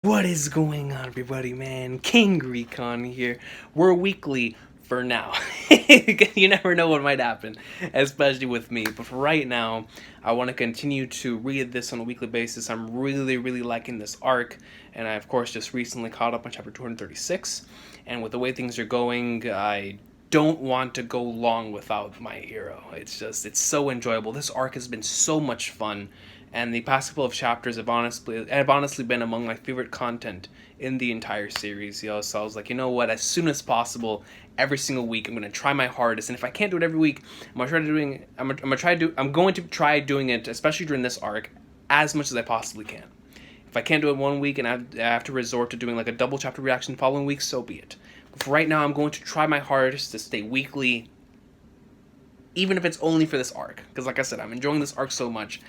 What is going on, everybody, man? King Recon here. We're weekly for now. You never know what might happen, especially with me. But for right now, I want to continue to read this on a weekly basis. I'm really liking this arc, and I, of course, just recently caught up on chapter 236. And with the way things are going, I don't want to go long without my hero. It's so enjoyable. This arc has been so much fun, and the past couple of chapters have honestly been among my favorite content in the entire series. So I was like, you know what? As soon as possible, every single week, I'm gonna try my hardest, and if I can't do it every week, I'm going to try doing it, especially during this arc, as much as I possibly can. If I can't do it one week and I have to resort to doing like a double chapter reaction the following week, so be it. But for right now, I'm going to try my hardest to stay weekly, even if it's only for this arc. Because like I said, I'm enjoying this arc so much.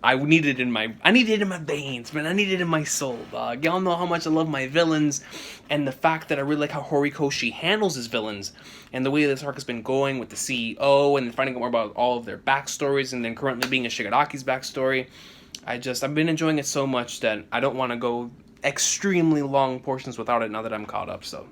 I need it in my veins, man. I need it in my soul, dog. Y'all know how much I love my villains, and the fact that I really like how Horikoshi handles his villains, and the way this arc has been going with the CEO, and finding out more about all of their backstories, and then currently being a Shigaraki's backstory. I've been enjoying it so much that I don't want to go extremely long portions without it now that I'm caught up. So,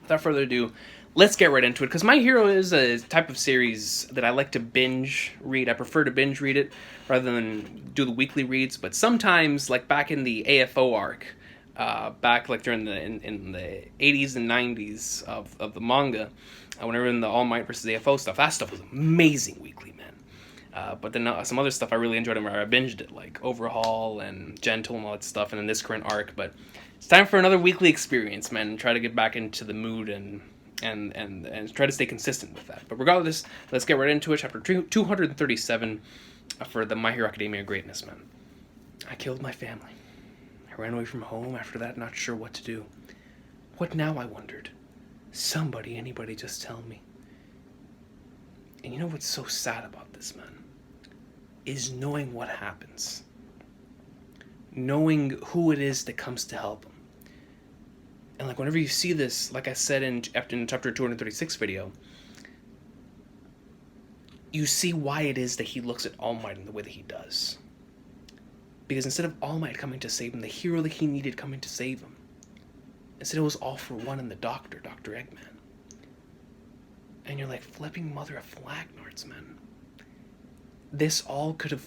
without further ado, let's get right into it, because My Hero is a type of series that I like to binge read. I prefer to binge read it rather than do the weekly reads, but sometimes, like back in the AFO arc, back like during in the 80s and 90s of the manga, whenever in the All Might versus AFO stuff, that stuff was amazing weekly, man. But then some other stuff I really enjoyed where I binged it, like Overhaul and Gentle and all that stuff, and in this current arc. But it's time for another weekly experience, man, and try to get back into the mood and try to stay consistent with that. But regardless, let's get right into it. Chapter 237 for the My Hero Academia Greatness, man. I killed my family. I ran away from home after that, not sure what to do. What now, I wondered. Anybody just tell me. And you know what's so sad about this, man? Is knowing what happens. Knowing who it is that comes to help him. And like whenever you see this, like I said in chapter 236 video, you see why it is that he looks at All Might in the way that he does. Because instead of All Might coming to save him, the hero that he needed coming to save him, instead it was All for One and the Doctor, Dr. Eggman. And you're like, flipping mother of Flagnards, man. This all could have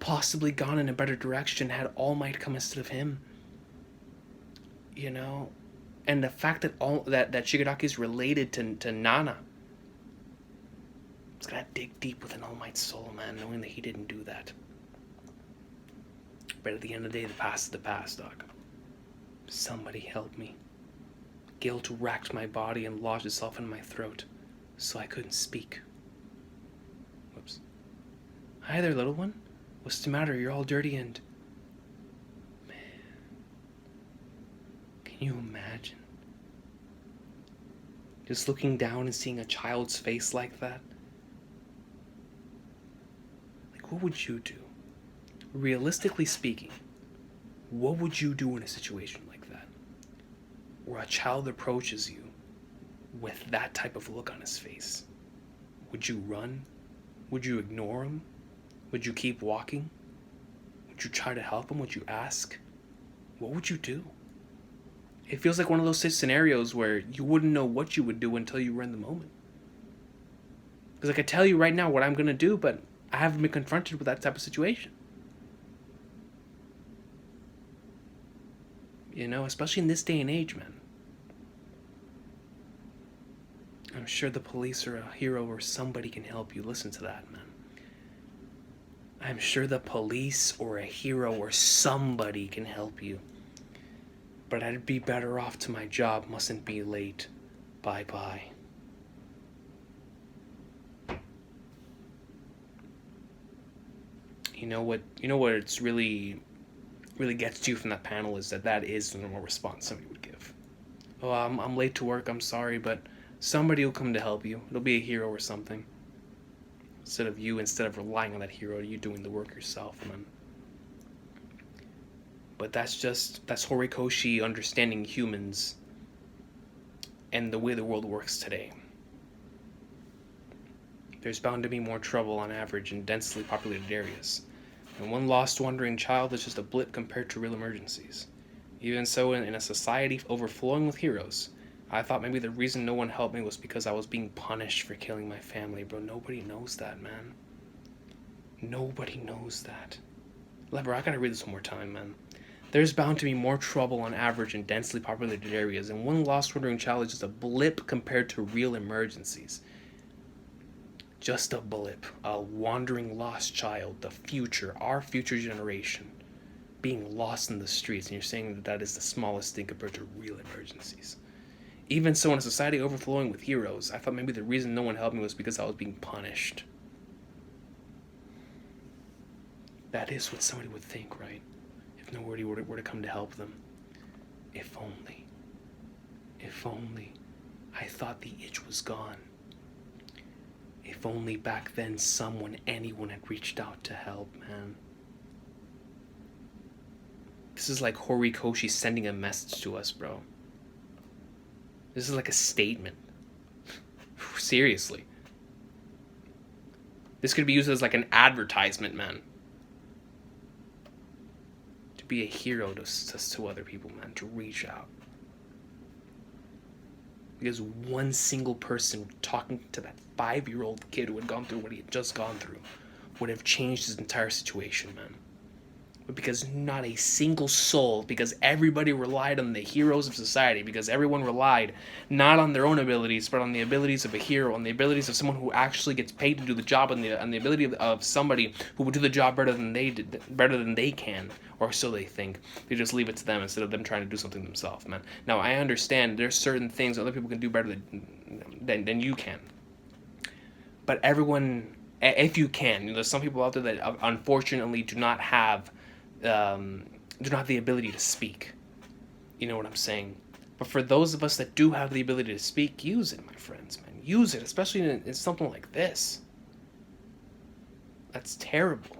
possibly gone in a better direction had All Might come instead of him. You know? And the fact that that Shigaraki is related to Nana, it's gotta dig deep within All Might's soul, man, knowing that he didn't do that. But at the end of the day, the past is the past, dog. Somebody help me. Guilt racked my body and lodged itself in my throat, so I couldn't speak. Whoops. Hi there, little one. What's the matter? You're all dirty and... Man. Can you imagine? Just looking down and seeing a child's face like that? Like, what would you do? Realistically speaking, what would you do in a situation like that? Where a child approaches you with that type of look on his face? Would you run? Would you ignore him? Would you keep walking? Would you try to help him? Would you ask? What would you do? It feels like one of those scenarios where you wouldn't know what you would do until you were in the moment. Because I could tell you right now what I'm going to do, but I haven't been confronted with that type of situation. You know, especially in this day and age, man. I'm sure the police or a hero or somebody can help you. Listen to that, man. I'm sure the police or a hero or somebody can help you. But I'd be better off to my job. Mustn't be late. Bye-bye. You know what it's really gets to you from that panel is that is the normal response somebody would give. Oh, I'm late to work, I'm sorry, but somebody will come to help you. It'll be a hero or something. Instead of relying on that hero, you doing the work yourself, man. But that's Horikoshi understanding humans and the way the world works today. There's bound to be more trouble on average in densely populated areas. And one lost wandering child is just a blip compared to real emergencies. Even so, in a society overflowing with heroes, I thought maybe the reason no one helped me was because I was being punished for killing my family. Bro, nobody knows that, man. Nobody knows that. Bro, I gotta read this one more time, man. There's bound to be more trouble on average in densely populated areas, and one lost wandering child is just a blip compared to real emergencies. Just a blip. A wandering lost child. The future. Our future generation. Being lost in the streets, and you're saying that that is the smallest thing compared to real emergencies. Even so, in a society overflowing with heroes, I thought maybe the reason no one helped me was because I was being punished. That is what somebody would think, right? If nobody were to come to help them. If only. If only. I thought the itch was gone. If only back then anyone had reached out to help, man. This is like Horikoshi sending a message to us, bro. This is like a statement. Seriously. This could be used as like an advertisement, man. To be a hero to other people, man. To reach out. Because one single person talking to that 5-year-old kid who had gone through what he had just gone through would have changed his entire situation, man. But because not a single soul, because everybody relied on the heroes of society, because everyone relied not on their own abilities, but on the abilities of a hero, on the abilities of someone who actually gets paid to do the job, and the ability of somebody who would do the job better than they can, or so they think. They just leave it to them instead of them trying to do something themselves, man. Now, I understand there's certain things other people can do better than you can. But everyone, if you can, there's some people out there that unfortunately do not have the ability to speak. You know what I'm saying? But for those of us that do have the ability to speak, use it, my friends, man. Use it, especially in something like this. That's terrible.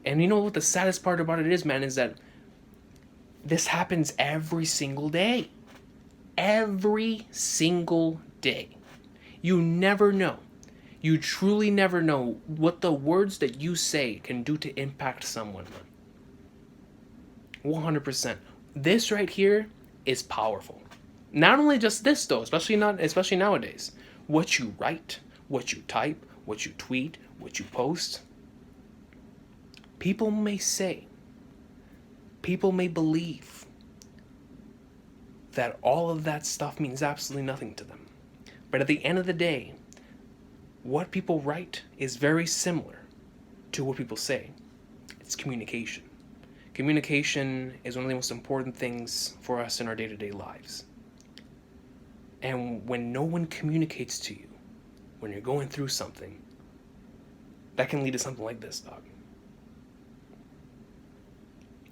And you know what the saddest part about it is, man, is that this happens every single day. Every single day. You never know. You truly never know what the words that you say can do to impact someone, man. 100%. This right here is powerful. Not only just this though, especially nowadays. What you write, what you type, what you tweet, what you post. People may say, people may believe that all of that stuff means absolutely nothing to them. But at the end of the day, what people write is very similar to what people say. It's communication. Communication is one of the most important things for us in our day-to-day lives. And when no one communicates to you, when you're going through something, that can lead to something like this, dog.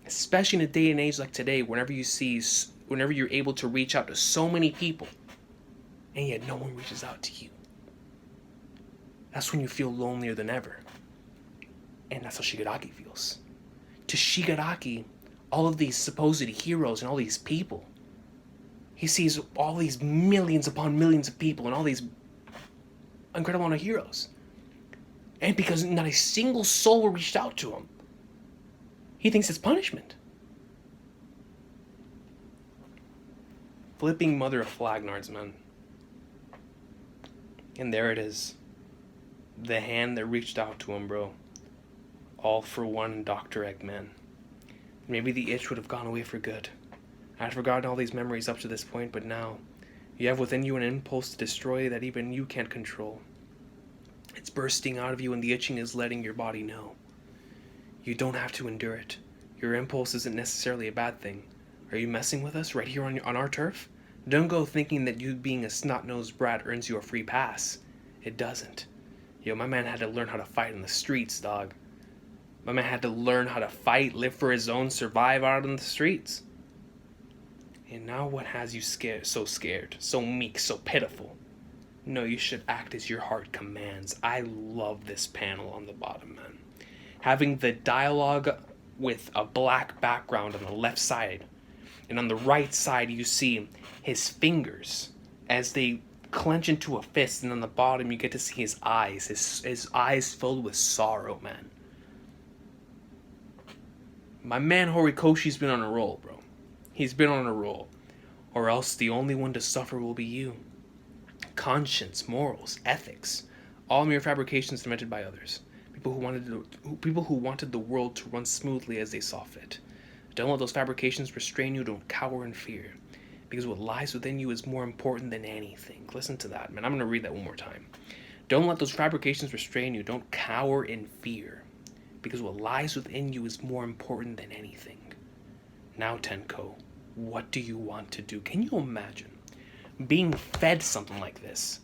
Especially in a day and age like today, whenever you're able to reach out to so many people, and yet no one reaches out to you. That's when you feel lonelier than ever. And that's how Shigaraki feels. To Shigaraki, all of these supposed heroes and all these people, he sees all these millions upon millions of people and all these incredible amount of heroes. And because not a single soul reached out to him, he thinks it's punishment. Flipping mother of flagnards, man. And there it is. The hand that reached out to him, bro. All for one Dr. Eggman. Maybe the itch would have gone away for good. I had forgotten all these memories up to this point, but now you have within you an impulse to destroy that even you can't control. It's bursting out of you and the itching is letting your body know. You don't have to endure it. Your impulse isn't necessarily a bad thing. Are you messing with us right here on our turf? Don't go thinking that you being a snot-nosed brat earns you a free pass. It doesn't. Yo, my man had to learn how to fight in the streets, dog. My man had to learn how to fight, live for his own, survive out in the streets. And now what has you scared, so meek, so pitiful? No, you should act as your heart commands. I love this panel on the bottom, man. Having the dialogue with a black background on the left side. And on the right side, you see his fingers as they clench into a fist. And on the bottom, you get to see his eyes. His eyes filled with sorrow, man. My man Horikoshi's been on a roll, bro. He's been on a roll. Or else the only one to suffer will be you. Conscience, morals, ethics, all mere fabrications invented by others. People who wanted the world to run smoothly as they saw fit. Don't let those fabrications restrain you. Don't cower in fear. Because what lies within you is more important than anything. Listen to that, man. I'm going to read that one more time. Don't let those fabrications restrain you. Don't cower in fear. Because what lies within you is more important than anything. Now, Tenko, what do you want to do? Can you imagine being fed something like this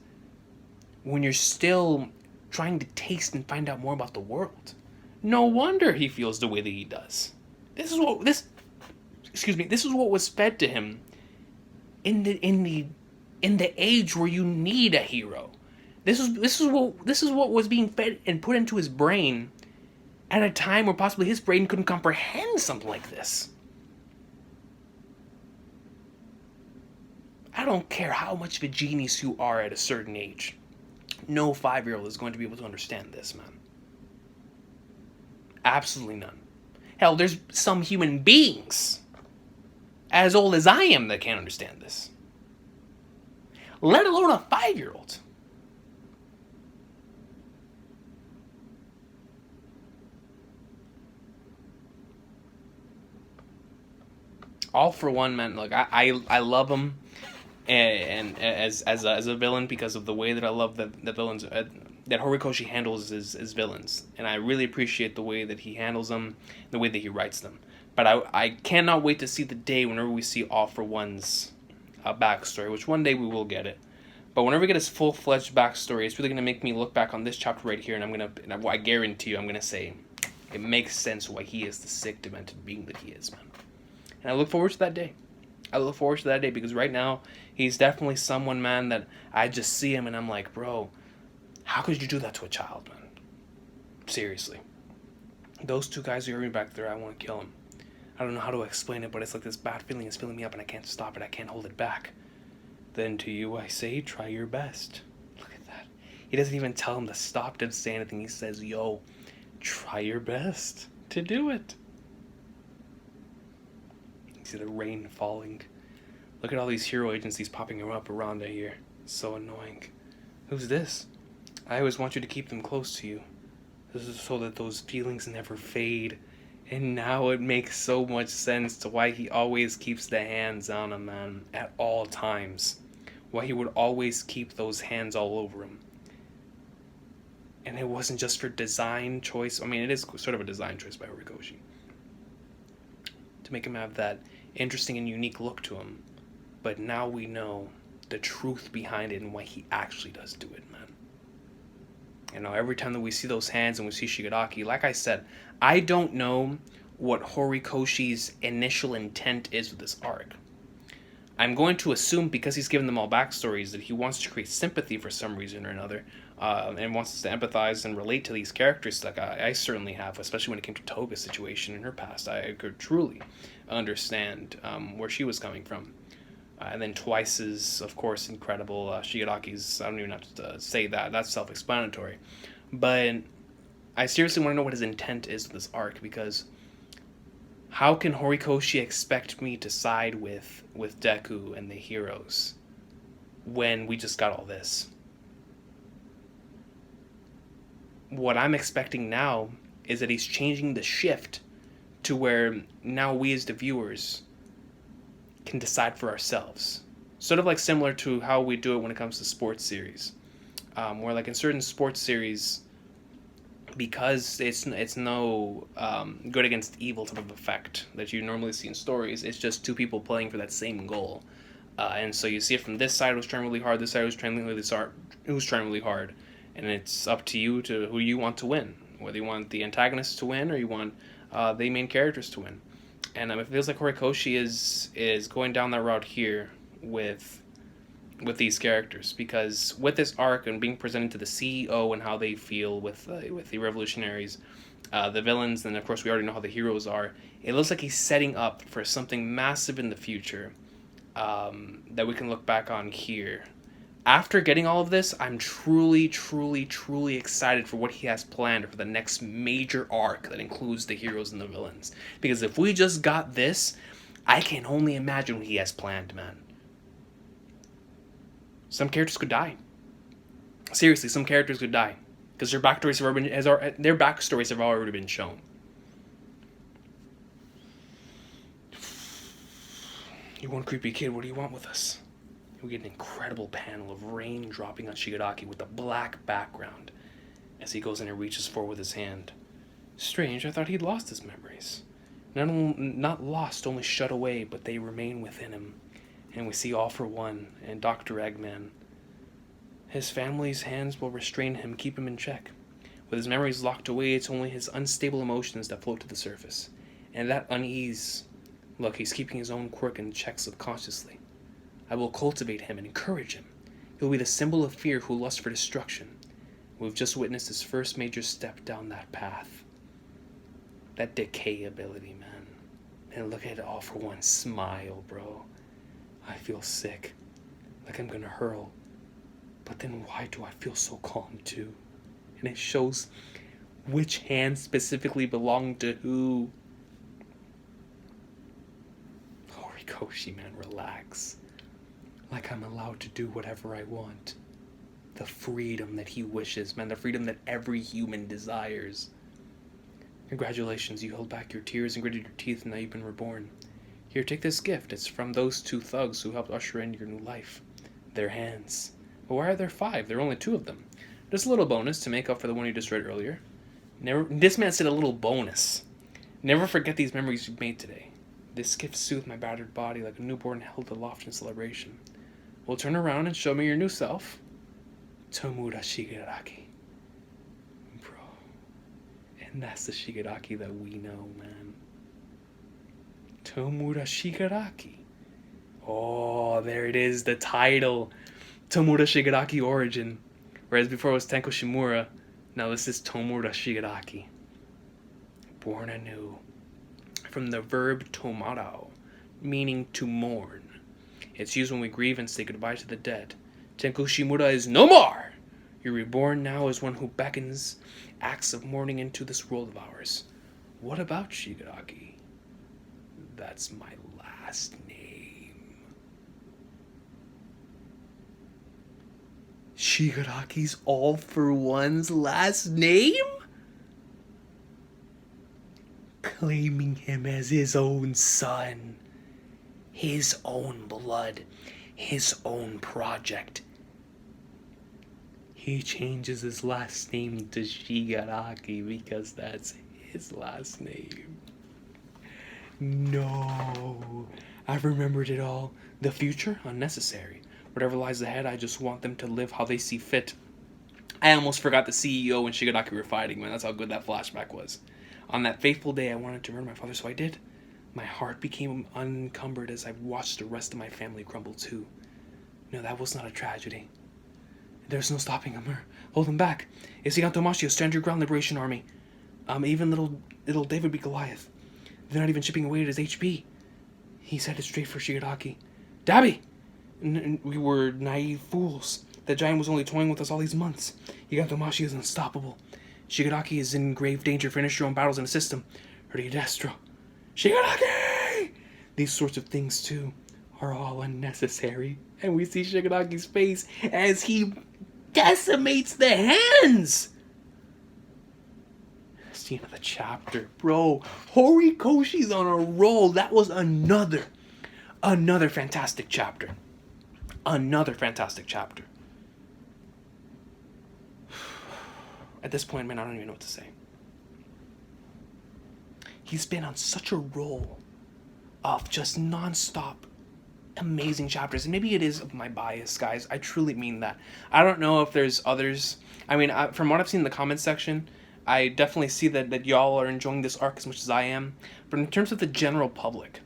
when you're still trying to taste and find out more about the world? No wonder he feels the way that he does. This is what was fed to him in the age where you need a hero. This is what was being fed and put into his brain at a time where possibly his brain couldn't comprehend something like this. I don't care how much of a genius you are at a certain age. No 5-year-old is going to be able to understand this, man. Absolutely none. Hell, there's some human beings as old as I am that can't understand this. Let alone a 5-year-old. All for one, man. Look, I love him, and as a villain because of the way that I love the villains that Horikoshi handles his villains, and I really appreciate the way that he handles them, the way that he writes them. But I cannot wait to see the day whenever we see All for One's backstory, which one day we will get it. But whenever we get his full-fledged backstory, it's really going to make me look back on this chapter right here, and I guarantee you, I'm going to say, it makes sense why he is the sick, demented being that he is, man. And I look forward to that day. I look forward to that day because right now, he's definitely someone, man, that I just see him and I'm like, bro, how could you do that to a child, man? Seriously. Those two guys who are back there, I want to kill them. I don't know how to explain it, but it's like this bad feeling is filling me up and I can't stop it. I can't hold it back. Then to you I say, try your best. Look at that. He doesn't even tell him to stop, to say anything. He says, yo, try your best to do it. You see the rain falling. Look at all these hero agencies popping up around here. It's so annoying. Who's this? I always want you to keep them close to you. This is so that those feelings never fade. And now it makes so much sense to why he always keeps the hands on him, man, at all times. Why he would always keep those hands all over him. And it wasn't just for design choice. I mean, it is sort of a design choice by Horikoshi. To make him have that interesting and unique look to him. But now we know the truth behind it and why he actually does do it, man. You know, every time that we see those hands and we see Shigaraki, like I said, I don't know what Horikoshi's initial intent is with this arc. I'm going to assume, because he's given them all backstories, that he wants to create sympathy for some reason or another, and wants us to empathize and relate to these characters like I certainly have, especially when it came to Toga's situation in her past. I could truly understand where she was coming from. And then Twice's, of course, incredible. Shigaraki's, I don't even have to say that. That's self-explanatory. But I seriously want to know what his intent is with this arc, because how can Horikoshi expect me to side with Deku and the heroes when we just got all this? What I'm expecting now is that he's changing the shift to where now we as the viewers can decide for ourselves. Sort of like similar to how we do it when it comes to sports series. Where like in certain sports series, because it's no good against evil type of effect that you normally see in stories, it's just two people playing for that same goal. And so you see it from this side who's trying really hard, this side who's trying really hard. And it's up to you to who you want to win. Whether you want the antagonists to win or you want the main characters to win. And it feels like Horikoshi is going down that route here with these characters, because with this arc and being presented to the CEO and how they feel with the revolutionaries, the villains, and of course we already know how the heroes are. It looks like he's setting up for something massive in the future that we can look back on here, After getting all of this, I'm truly, truly, truly excited for what he has planned for the next major arc that includes the heroes and the villains. Because if we just got this, I can only imagine what he has planned, man. Some characters could die. Seriously, some characters could die. Because their backstories have already been shown. You one creepy kid, what do you want with us? We get an incredible panel of rain dropping on Shigaraki with a black background as he goes in and reaches forward with his hand. Strange, I thought he'd lost his memories. Not lost, only shut away, but they remain within him. And we see All for One and Dr. Eggman. His family's hands will restrain him, keep him in check. With his memories locked away, it's only his unstable emotions that float to the surface. And that unease, look, he's keeping his own quirk in check subconsciously. I will cultivate him and encourage him. He will be the symbol of fear who lusts for destruction. We've just witnessed his first major step down that path. That decay ability, man. And look at All for One smile, bro. I feel sick. Like I'm gonna hurl. But then why do I feel so calm too? And it shows which hand specifically belonged to who. Horikoshi, man, relax. Like I'm allowed to do whatever I want. The freedom that he wishes, man. The freedom that every human desires. Congratulations, you held back your tears and gritted your teeth and now you've been reborn. Here, take this gift. It's from those 2 thugs who helped usher in your new life. Their hands. But why are there 5? There are only 2 of them. Just a little bonus to make up for the one you just read earlier. This man said a little bonus. Never forget these memories you've made today. This gift soothed my battered body like a newborn held aloft in celebration. Well, turn around and show me your new self. Tomura Shigaraki. Bro. And that's the Shigaraki that we know, man. Tomura Shigaraki. Oh, there it is, the title. Tomura Shigaraki Origin. Whereas before it was Tenko Shimura, now this is Tomura Shigaraki. Born anew. From the verb tomarao, meaning to mourn. It's used when we grieve and say goodbye to the dead. Tenko Shimura is no more! You're reborn now as one who beckons acts of mourning into this world of ours. What about Shigaraki? That's my last name. Shigaraki's All for One's last name? Claiming him as his own son. His own blood. His own project. He changes his last name to Shigaraki because that's his last name. No. I've remembered it all. The future? Unnecessary. Whatever lies ahead, I just want them to live how they see fit. I almost forgot the CEO and Shigaraki were fighting, man. That's how good that flashback was. On that fateful day, I wanted to murder my father, so I did. My heart became unencumbered as I watched the rest of my family crumble too. No, that was not a tragedy. There's no stopping him or hold him back. Isigan Tomashio, stand your ground, Liberation Army. Even little David beat Goliath. They're not even chipping away at his HP. He's headed straight for Shigaraki. Dabby! We were naive fools. That giant was only toying with us all these months. Isigan Tomashio is unstoppable. Shigaraki is in grave danger. Finish your own battles in the system. Ready, Destro. Shigaraki! These sorts of things, too, are all unnecessary. And we see Shigaraki's face as he decimates the hands! That's the end of the chapter. Bro, Horikoshi's on a roll. That was another fantastic chapter. Another fantastic chapter. At this point, man, I don't even know what to say. He's been on such a roll of just non-stop amazing chapters. And maybe it is my bias, guys. I truly mean that. I don't know if there's others. I mean, from what I've seen in the comments section, I definitely see that y'all are enjoying this arc as much as I am. But in terms of the general public,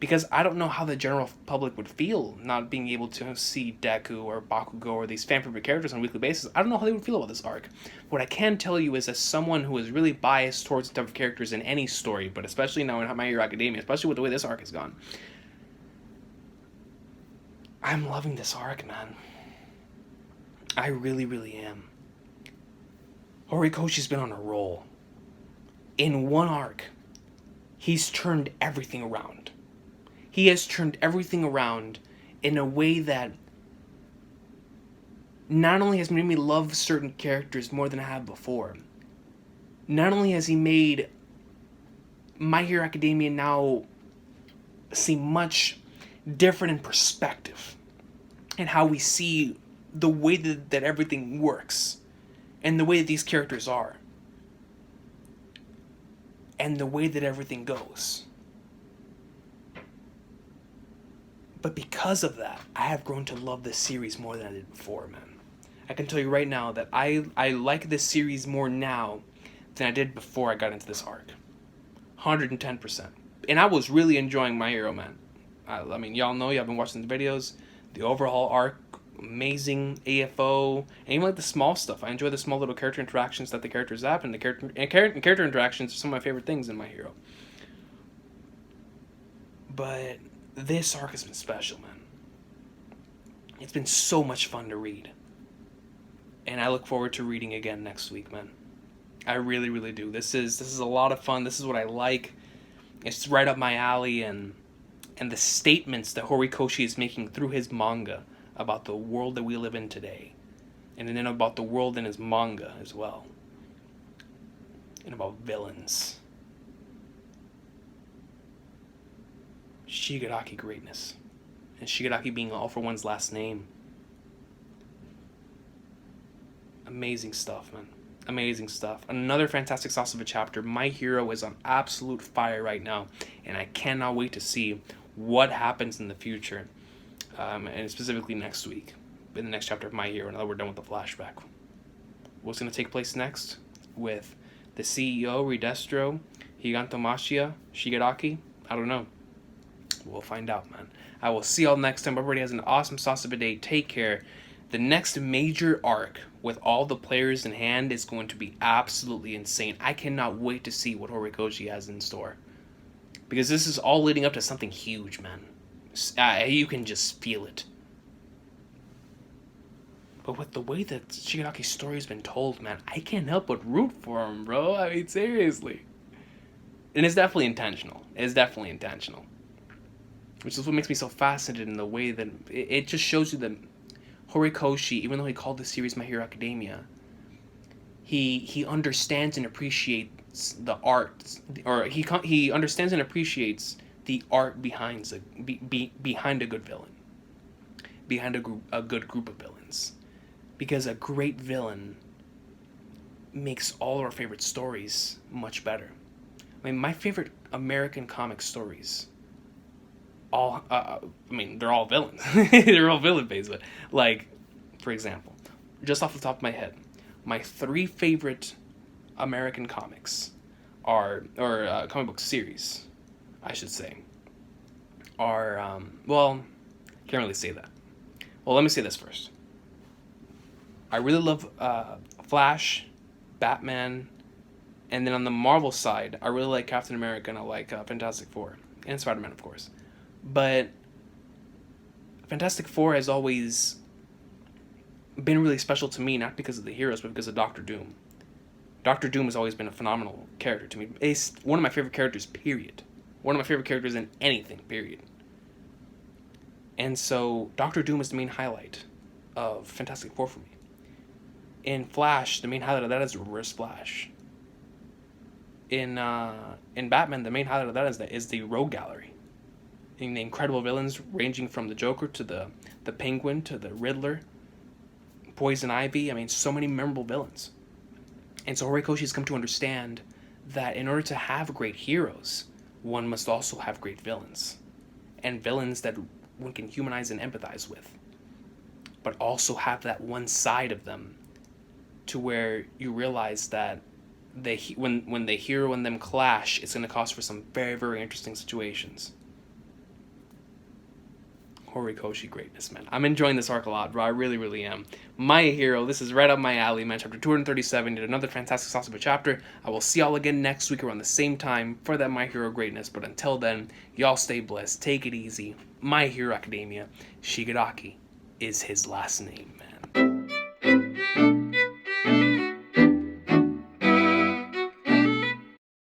because I don't know how the general public would feel not being able to see Deku or Bakugo or these fan-favorite characters on a weekly basis. I don't know how they would feel about this arc. What I can tell you is, as someone who is really biased towards the type of characters in any story, but especially now in My Hero Academia, especially with the way this arc has gone, I'm loving this arc, man. I really, really am. Horikoshi's been on a roll. In one arc, he's turned everything around. He has turned everything around in a way that not only has made me love certain characters more than I have before, not only has he made My Hero Academia now seem much different in perspective and how we see the way that everything works and the way that these characters are and the way that everything goes. But because of that, I have grown to love this series more than I did before, man. I can tell you right now that I like this series more now than I did before I got into this arc. 110%. And I was really enjoying My Hero, man. I mean, y'all know, y'all been watching the videos. The overall arc, amazing. AFO, and even like the small stuff. I enjoy the small little character interactions that the characters have, and the character interactions are some of my favorite things in My Hero. But this arc has been special, man. It's been so much fun to read. And I look forward to reading again next week, man. I really, really do. This is a lot of fun. This is what I like. It's right up my alley, and the statements that Horikoshi is making through his manga about the world that we live in today, and then about the world in his manga as well, and about villains. Shigaraki greatness, and Shigaraki being All For One's last name. Amazing stuff, man. Amazing stuff. Another fantastic sauce of a chapter. My Hero is on absolute fire right now, and I cannot wait to see what happens in the future, and specifically next week, in the next chapter of My Hero. Now that we're done with the flashback, what's going to take place next with the CEO, Ridestro, Higantomashia, Shigaraki? I don't know. We'll find out, man. I will see y'all next time. Everybody has an awesome sauce of a day. Take care. The next major arc with all the players in hand is going to be absolutely insane. I cannot wait to see what Horikoshi has in store, because this is all leading up to something huge, man. You can just feel it. But with the way that Shigaraki's story has been told, man, I can't help but root for him, bro. I mean, seriously. And it's definitely intentional. It's definitely intentional. Which is what makes me so fascinated in the way that it just shows you that Horikoshi, even though he called the series My Hero Academia, he understands and appreciates the art, or he understands and appreciates the art behind a good villain, behind a good group of villains, because a great villain makes all our favorite stories much better. I mean, my favorite American comic stories, they're all villains. They're all villain based, but like, for example, just off the top of my head, my 3 favorite American comics comic book series, I should say, are, well, can't really say that. Well, let me say this first. I really love Flash, Batman, and then on the Marvel side, I really like Captain America, and I like Fantastic Four, and Spider-Man, of course. But Fantastic Four has always been really special to me, not because of the heroes, but because of Doctor Doom. Doctor Doom has always been a phenomenal character to me. He's one of my favorite characters, period. One of my favorite characters in anything, period. And so Doctor Doom is the main highlight of Fantastic Four for me. In Flash, the main highlight of that is Reverse Flash. In Batman, the main highlight of that is the Rogue Gallery. In the incredible villains ranging from the Joker to the Penguin to the Riddler, Poison Ivy. I mean, so many memorable villains. And so Horikoshi has come to understand that in order to have great heroes, one must also have great villains. And villains that one can humanize and empathize with. But also have that one side of them to where you realize that when the hero and them clash, it's going to cause for some very, very interesting situations. Horikoshi greatness, man. I'm enjoying this arc a lot, bro. I really, really am. My Hero, this is right up my alley, man. Chapter 237 did another fantastic sauce of a chapter. I will see y'all again next week around the same time for that My Hero greatness. But until then, y'all stay blessed. Take it easy. My Hero Academia. Shigaraki is his last name, man. you.